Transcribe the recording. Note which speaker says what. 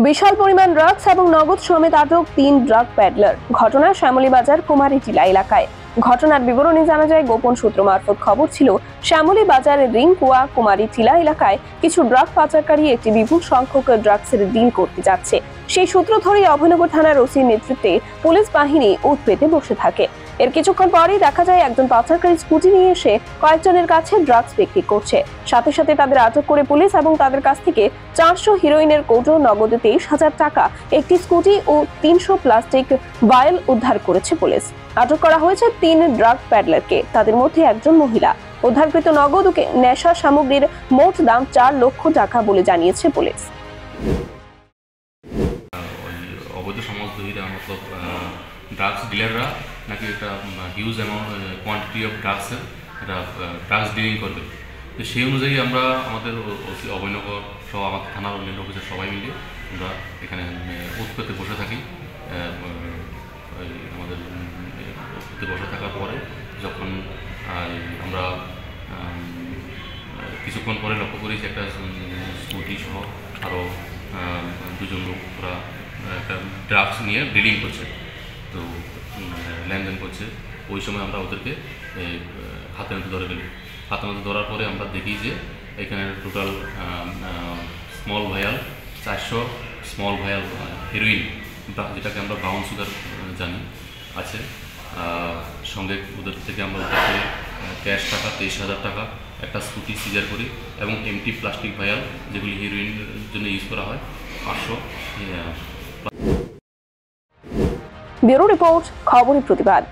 Speaker 1: বিশাল পরিমাণ ড্রাগস এবং নগদ সমেত আটক 3 ড্রাগ প্যাডলার। ঘটনা শ্যামলীবাজার কুমারীটিলা এলাকায়। ঘটনার বিবরণী জানা যায়, গোপন সূত্র মারফত খবর ছিল শ্যামলীবাজারের রিংকুয়া কুমারীটিলা এলাকায় কিছু ড্রাগ পাচারকারী একটি বিপুল সংখ্যক ড্রাগসের ডিল করতে যাচ্ছে। সেই সূত্র ধরেই অভয়নগর থানার ওসির নেতৃত্বে পুলিশ বাহিনী উঠ পেতে বসে থাকে। এর কিছুক্ষণ পরেই দেখা যায় একজন পাচারকারী স্কুটি নিয়ে এসে কয়েকজনের কাছে ড্রাগস বিক্রি করছে। সাথে সাথে তাদের আটক করে পুলিশ এবং তাদের কাছ থেকে 400 হিরোইনের কৌটো, নগদ 23,000 টাকা, একটি স্কুটি ও 300 প্লাস্টিক ভায়েল উদ্ধার করেছে পুলিশ। আটক করা হয়েছে 3 ড্রাগ প্যাডলারকে, তাদের মধ্যে একজন মহিলা। উদ্ধারকৃত নগদ ও নেশা সামগ্রীর মোট দাম 4 লক্ষ টাকা বলে জানিয়েছে পুলিশ।
Speaker 2: অবৈধ সমাজদ্রোহীরা মতলব ড্রাগস ডিলাররা নাকি একটা হিউজ অ্যামাউন্ট কোয়ান্টিটি অফ ড্রাগসের এটা ড্রাগস ডিলিং করবে। তো সেই অনুযায়ী আমরা আমাদের ওসি অভয়নগর সহ আমাদের থানার অন্যান্য অফিসের সবাই মিলে আমরা এখানে উৎপেতে বসে থাকি। আমাদের উৎপেতে বসে থাকার পরে যখন আমরা কিছুক্ষণ পরে লক্ষ্য করি যে একটা স্কুটি সহ আরও 2জন লোক ওরা একটা ড্রাগস নিয়ে ডিলিং করছে, তো লেনদেন করছে। ওই সময় আমরা ওদেরকে হাতে নাতে ধরে ফেলি। হাতে নাতে ধরার পরে আমরা দেখি যে এখানে টোটাল স্মল ভায়াল 400 স্মল ভায়াল হেরোইন, যেটাকে আমরা ব্রাউন সুগার জানি, আছে। সঙ্গে ওদের থেকে আমরা ওদেরকে ক্যাশ টাকা 23,000 টাকা, একটা স্কুটি সিজার করি এবং এমটি প্লাস্টিক ভায়াল যেগুলি হিরোইনের জন্য ইউজ করা হয় 500।
Speaker 1: ব্যুরো রিপোর্ট, খবরের প্রতিবাদ।